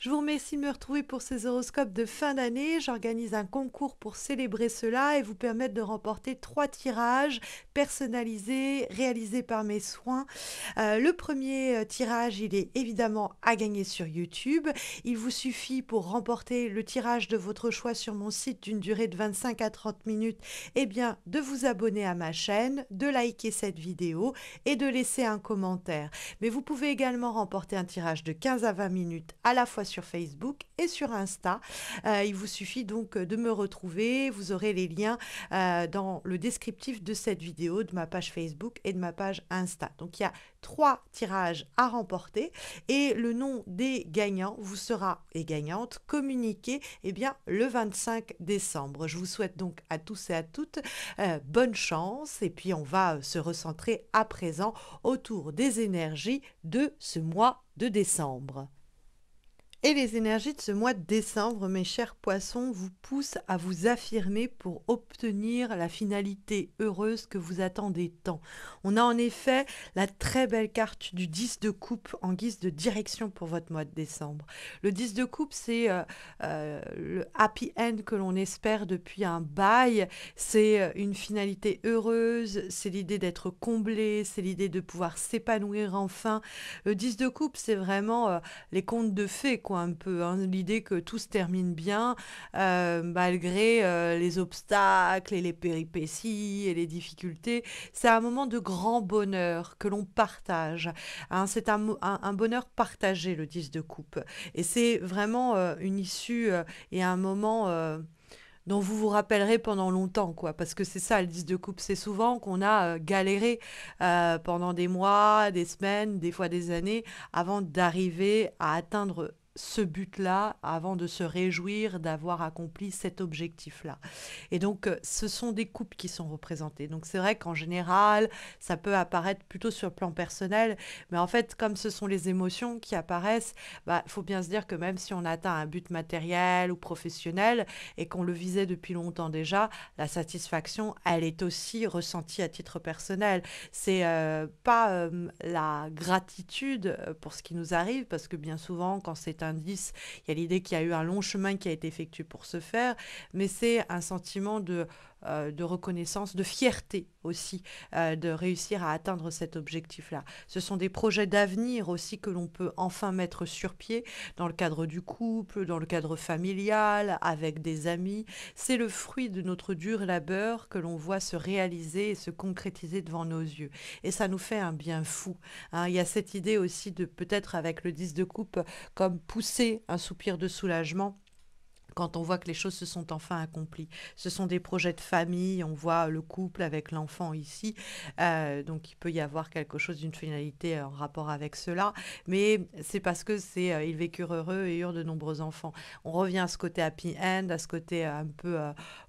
Je vous remercie de me retrouver pour ces horoscopes de fin d'année. J'organise un concours pour célébrer cela et vous permettre de remporter 3 tirages personnalisés réalisés par mes soins. Le premier tirage, il est évidemment à gagner sur YouTube. Il vous suffit pour remporter le tirage de votre choix sur mon site d'une durée de 25 à 30 minutes, eh bien, de vous abonner à ma chaîne, de liker cette vidéo et de laisser un commentaire. Mais vous pouvez également remporter un tirage de 15 à 20 minutes à la fois sur Facebook et sur Insta. Il vous suffit donc de me retrouver. Vous aurez les liens dans le descriptif de cette vidéo, de ma page Facebook et de ma page Insta. Donc il y a 3 tirages à remporter et le nom des gagnants vous sera, et gagnantes, communiqué le 25 décembre. Je vous souhaite donc à tous et à toutes bonne chance et puis on va se recentrer à présent autour des énergies de ce mois de décembre. Et les énergies de ce mois de décembre, mes chers poissons, vous poussent à vous affirmer pour obtenir la finalité heureuse que vous attendez tant. On a en effet la très belle carte du 10 de coupe en guise de direction pour votre mois de décembre. Le 10 de coupe, c'est le happy end que l'on espère depuis un bail. C'est une finalité heureuse, c'est l'idée d'être comblé, c'est l'idée de pouvoir s'épanouir enfin. Le 10 de coupe, c'est vraiment les contes de fées, quoi, un peu, hein. L'idée que tout se termine bien, malgré les obstacles et les péripéties et les difficultés. C'est un moment de grand bonheur que l'on partage, hein. C'est un bonheur partagé, le 10 de coupe. Et c'est vraiment une issue et un moment dont vous vous rappellerez pendant longtemps, quoi. Parce que c'est ça, le 10 de coupe, c'est souvent qu'on a galéré pendant des mois, des semaines, des fois des années, avant d'arriver à atteindre ce but-là, avant de se réjouir d'avoir accompli cet objectif-là. Et donc, ce sont des coupes qui sont représentées. Donc, c'est vrai qu'en général, ça peut apparaître plutôt sur le plan personnel, mais en fait, comme ce sont les émotions qui apparaissent, il faut bien se dire que même si on atteint un but matériel ou professionnel et qu'on le visait depuis longtemps déjà, la satisfaction, elle est aussi ressentie à titre personnel. C'est pas la gratitude pour ce qui nous arrive, parce que bien souvent, quand c'est un 10, il y a l'idée qu'il y a eu un long chemin qui a été effectué pour ce faire, mais c'est un sentiment de reconnaissance, de fierté aussi, de réussir à atteindre cet objectif-là. Ce sont des projets d'avenir aussi que l'on peut enfin mettre sur pied dans le cadre du couple, dans le cadre familial, avec des amis. C'est le fruit de notre dur labeur que l'on voit se réaliser et se concrétiser devant nos yeux. Et ça nous fait un bien fou, hein. Il y a cette idée aussi de peut-être avec le 10 de coupe, comme pousser un soupir de soulagement quand on voit que les choses se sont enfin accomplies. Ce sont des projets de famille, on voit le couple avec l'enfant ici, donc il peut y avoir quelque chose d'une finalité en rapport avec cela, mais c'est parce que c'est ils vécurent heureux et eurent de nombreux enfants. On revient à ce côté happy end, à ce côté un peu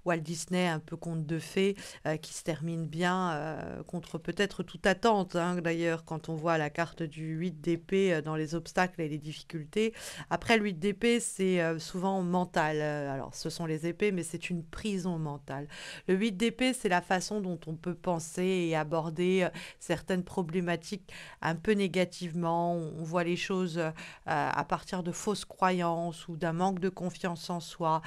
Walt Disney, un peu conte de fées, qui se termine bien contre peut-être toute attente, hein, d'ailleurs, quand on voit la carte du 8 d'épée dans les obstacles et les difficultés. Après, le 8 d'épée, c'est souvent mental. Alors, ce sont les épées, mais c'est une prison mentale. Le 8 d'épée, c'est la façon dont on peut penser et aborder certaines problématiques un peu négativement. On voit les choses à partir de fausses croyances ou d'un manque de confiance en soi.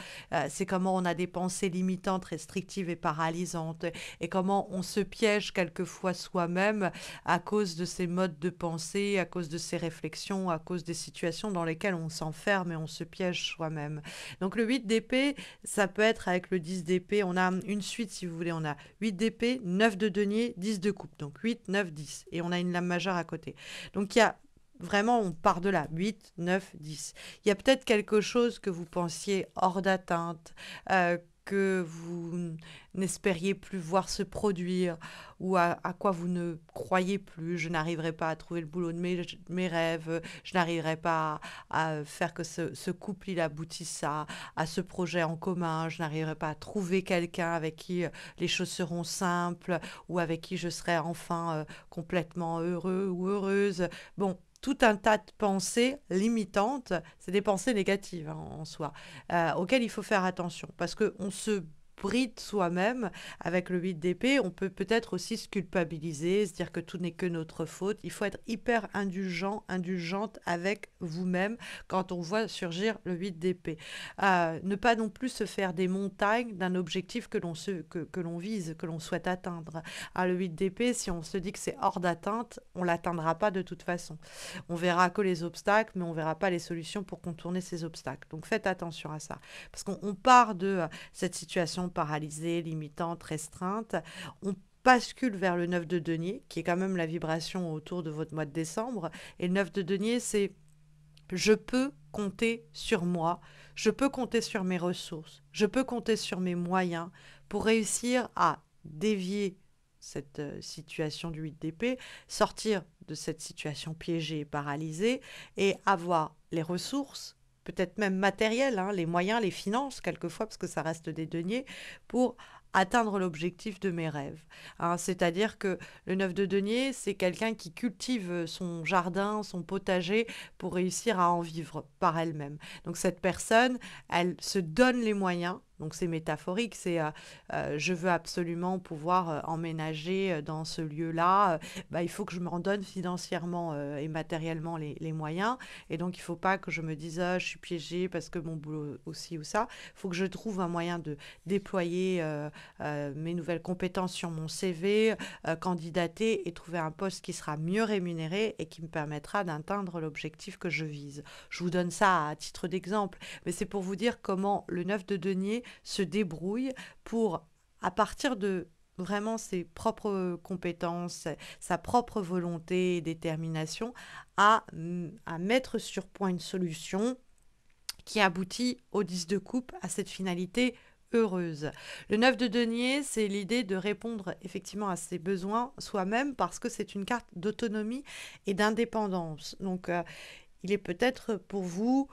C'est comment on a des pensées limitantes, restrictives et paralysantes, et comment on se piège quelquefois soi-même à cause de ces modes de pensée, à cause de ces réflexions, à cause des situations dans lesquelles on s'enferme et on se piège soi-même. Donc le 8 d'épée, ça peut être avec le 10 d'épée, on a une suite si vous voulez, on a 8 d'épée, 9 de denier, 10 de coupe. Donc 8, 9, 10. Et on a une lame majeure à côté. Donc il y a vraiment, on part de là, 8, 9, 10. Il y a peut-être quelque chose que vous pensiez hors d'atteinte, que vous n'espériez plus voir se produire, ou à quoi vous ne croyez plus. Je n'arriverai pas à trouver le boulot de mes rêves, je n'arriverai pas à faire que ce couple il aboutisse à ce projet en commun, je n'arriverai pas à trouver quelqu'un avec qui les choses seront simples, ou avec qui je serai enfin complètement heureux ou heureuse. Bon, tout un tas de pensées limitantes, c'est des pensées négatives, hein, en soi, auxquelles il faut faire attention, parce qu'on se bride soi-même avec le 8 d'épée, on peut peut-être aussi se culpabiliser, se dire que tout n'est que notre faute. Il faut être hyper indulgent, indulgente avec vous-même quand on voit surgir le 8 d'épée. Ne pas non plus se faire des montagnes d'un objectif que l'on vise, que l'on souhaite atteindre. Le 8 d'épée, si on se dit que c'est hors d'atteinte, on l'atteindra pas de toute façon. On verra que les obstacles, mais on verra pas les solutions pour contourner ces obstacles. Donc faites attention à ça. Parce qu'on part de cette situation paralysée, limitante, restreinte. On bascule vers le 9 de denier, qui est quand même la vibration autour de votre mois de décembre. Et le 9 de denier, c'est je peux compter sur moi, je peux compter sur mes ressources, je peux compter sur mes moyens pour réussir à dévier cette situation du 8 d'épée, sortir de cette situation piégée et paralysée et avoir les ressources, peut-être même matérielles, hein, les moyens, les finances quelquefois, parce que ça reste des deniers, pour atteindre l'objectif de mes rêves. Hein. C'est-à-dire que le 9 de denier, c'est quelqu'un qui cultive son jardin, son potager pour réussir à en vivre par elle-même. Donc cette personne, elle se donne les moyens. Donc c'est métaphorique, c'est je veux absolument pouvoir emménager dans ce lieu-là. Il faut que je m'en donne financièrement et matériellement les moyens. Et donc il ne faut pas que je me dise je suis piégée parce que mon boulot aussi ou ça. Il faut que je trouve un moyen de déployer mes nouvelles compétences sur mon CV, candidater et trouver un poste qui sera mieux rémunéré et qui me permettra d'atteindre l'objectif que je vise. Je vous donne ça à titre d'exemple, mais c'est pour vous dire comment le 9 de denier se débrouille pour, à partir de vraiment ses propres compétences, sa propre volonté et détermination, à mettre sur point une solution qui aboutit au 10 de coupe, à cette finalité heureuse. Le 9 de denier, c'est l'idée de répondre effectivement à ses besoins soi-même parce que c'est une carte d'autonomie et d'indépendance. Donc, il est peut-être pour vous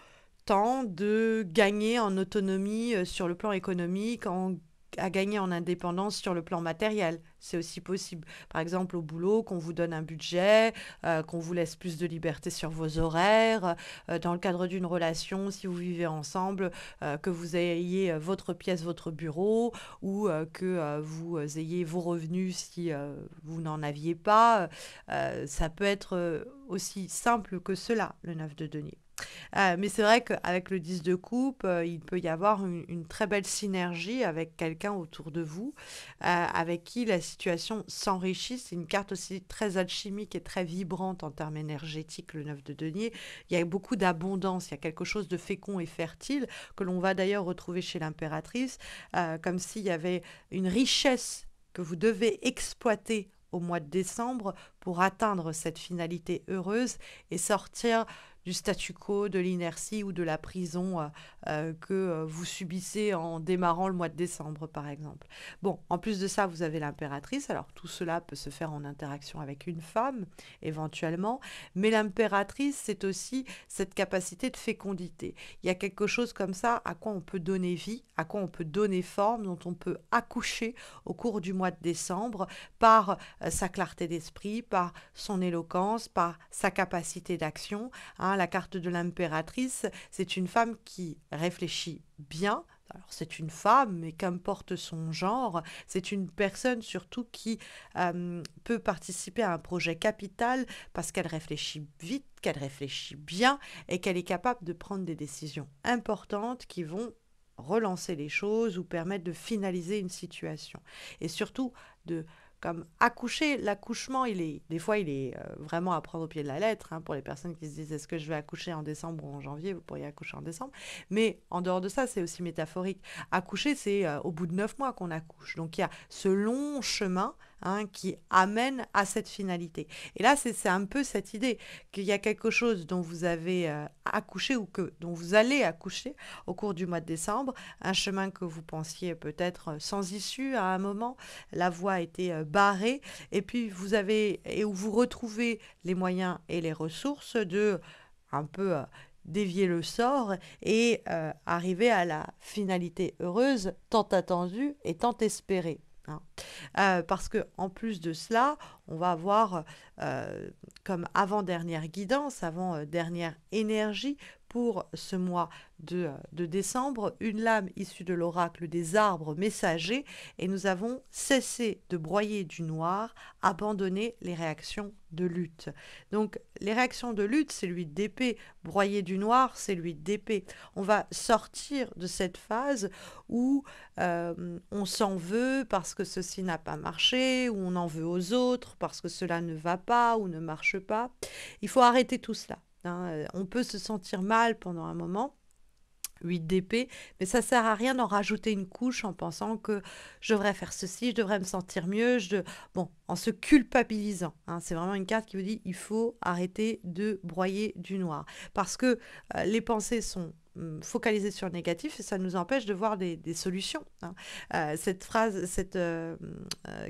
temps de gagner en autonomie sur le plan économique, à gagner en indépendance sur le plan matériel. C'est aussi possible. Par exemple, au boulot, qu'on vous donne un budget, qu'on vous laisse plus de liberté sur vos horaires. Dans le cadre d'une relation, si vous vivez ensemble, que vous ayez votre pièce, votre bureau, ou que vous ayez vos revenus si vous n'en aviez pas. Ça peut être aussi simple que cela, le 9 de denier. Mais c'est vrai qu'avec le 10 de coupe, il peut y avoir une très belle synergie avec quelqu'un autour de vous, avec qui la situation s'enrichit. C'est une carte aussi très alchimique et très vibrante en termes énergétiques, le 9 de denier. Il y a beaucoup d'abondance, il y a quelque chose de fécond et fertile que l'on va d'ailleurs retrouver chez l'impératrice, comme s'il y avait une richesse que vous devez exploiter au mois de décembre pour atteindre cette finalité heureuse et sortir du statu quo, de l'inertie ou de la prison que vous subissez en démarrant le mois de décembre, par exemple. Bon, en plus de ça, vous avez l'impératrice. Alors, tout cela peut se faire en interaction avec une femme, éventuellement. Mais l'impératrice, c'est aussi cette capacité de fécondité. Il y a quelque chose comme ça à quoi on peut donner vie, à quoi on peut donner forme, dont on peut accoucher au cours du mois de décembre par sa clarté d'esprit, par son éloquence, par sa capacité d'action. Hein, la carte de l'impératrice, c'est une femme qui réfléchit bien. Alors c'est une femme, mais qu'importe son genre, c'est une personne surtout qui peut participer à un projet capital parce qu'elle réfléchit vite, qu'elle réfléchit bien et qu'elle est capable de prendre des décisions importantes qui vont relancer les choses ou permettre de finaliser une situation. Et surtout de comme accoucher, l'accouchement, des fois, il est vraiment à prendre au pied de la lettre. Hein, pour les personnes qui se disent est-ce que je vais accoucher en décembre ou en janvier, vous pourriez accoucher en décembre. Mais en dehors de ça, c'est aussi métaphorique. Accoucher, c'est au bout de 9 mois qu'on accouche. Donc il y a ce long chemin qui amène à cette finalité. Et là, c'est un peu cette idée qu'il y a quelque chose dont vous avez accouché ou dont vous allez accoucher au cours du mois de décembre, un chemin que vous pensiez peut-être sans issue à un moment, la voie était barrée, et puis où vous retrouvez les moyens et les ressources de un peu dévier le sort et arriver à la finalité heureuse tant attendue et tant espérée. Hein. Parce que en plus de cela, on va avoir comme avant-dernière guidance, avant-dernière énergie pour ce mois de décembre, une lame issue de l'oracle des arbres messagers, et nous avons cessé de broyer du noir, abandonné les réactions de lutte. Donc les réactions de lutte, c'est l'huile d'épée, broyer du noir, c'est l'huile d'épée. On va sortir de cette phase où on s'en veut parce que ceci n'a pas marché, ou on en veut aux autres parce que cela ne va pas ou ne marche pas. Il faut arrêter tout cela, hein. On peut se sentir mal pendant un moment, 8 d'épée, mais ça sert à rien d'en rajouter une couche en pensant que je devrais faire ceci, je devrais me sentir mieux, bon, en se culpabilisant, hein. C'est vraiment une carte qui vous dit il faut arrêter de broyer du noir parce que les pensées sont focalisées sur le négatif et ça nous empêche de voir des solutions, hein. Cette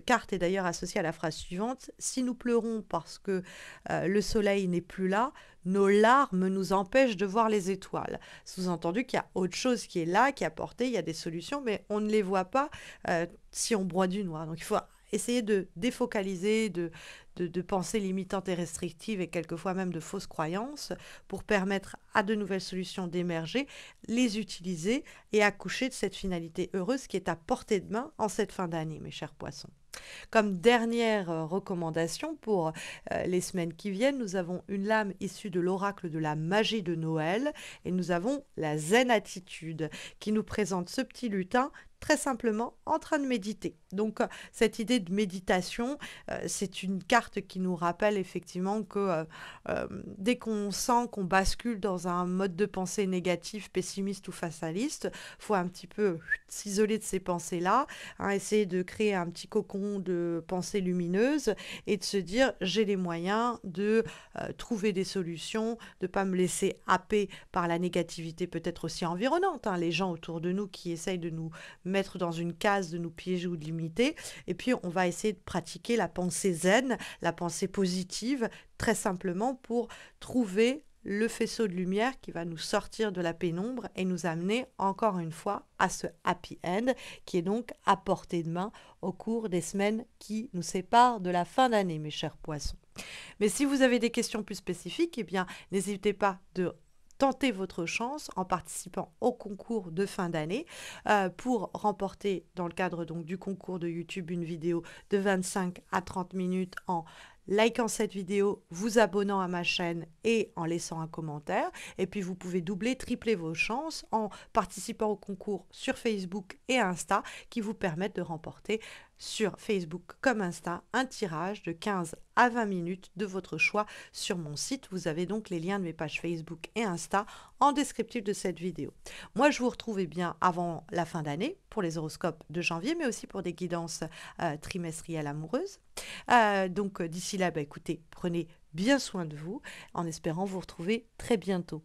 carte est d'ailleurs associée à la phrase suivante: si nous pleurons parce que le soleil n'est plus là, nos larmes nous empêchent de voir les étoiles. Sous-entendu qu'il y a autre chose qui est là, qui est apportée, il y a des solutions, mais on ne les voit pas si on broie du noir. Donc il faut essayer de défocaliser, de pensées limitantes et restrictives et quelquefois même de fausses croyances pour permettre à de nouvelles solutions d'émerger, les utiliser et accoucher de cette finalité heureuse qui est à portée de main en cette fin d'année, mes chers poissons. Comme dernière recommandation pour les semaines qui viennent, nous avons une lame issue de l'oracle de la magie de Noël et nous avons la zen attitude qui nous présente ce petit lutin très simplement en train de méditer. Donc cette idée de méditation, c'est une carte qui nous rappelle effectivement que dès qu'on sent qu'on bascule dans un mode de pensée négatif, pessimiste ou fataliste, faut un petit peu s'isoler de ces pensées-là, hein, essayer de créer un petit cocon de pensées lumineuses et de se dire j'ai les moyens de trouver des solutions, de ne pas me laisser happer par la négativité peut-être aussi environnante, hein, les gens autour de nous qui essayent de nous mettre dans une case, de nous piéger ou de limiter. Et puis, on va essayer de pratiquer la pensée zen, la pensée positive, très simplement pour trouver le faisceau de lumière qui va nous sortir de la pénombre et nous amener encore une fois à ce happy end qui est donc à portée de main au cours des semaines qui nous séparent de la fin d'année, mes chers poissons. Mais si vous avez des questions plus spécifiques, eh bien, n'hésitez pas de tenter votre chance en participant au concours de fin d'année pour remporter, dans le cadre donc du concours de YouTube, une vidéo de 25 à 30 minutes en likant cette vidéo, vous abonnant à ma chaîne et en laissant un commentaire. Et puis vous pouvez doubler, tripler vos chances en participant au concours sur Facebook et Insta qui vous permettent de remporter sur Facebook comme Insta un tirage de 15 à 20 minutes de votre choix sur mon site. Vous avez donc les liens de mes pages Facebook et Insta en descriptif de cette vidéo. Moi, je vous retrouve bien avant la fin d'année pour les horoscopes de janvier, mais aussi pour des guidances trimestrielles amoureuses. Donc d'ici là, écoutez, prenez bien soin de vous en espérant vous retrouver très bientôt.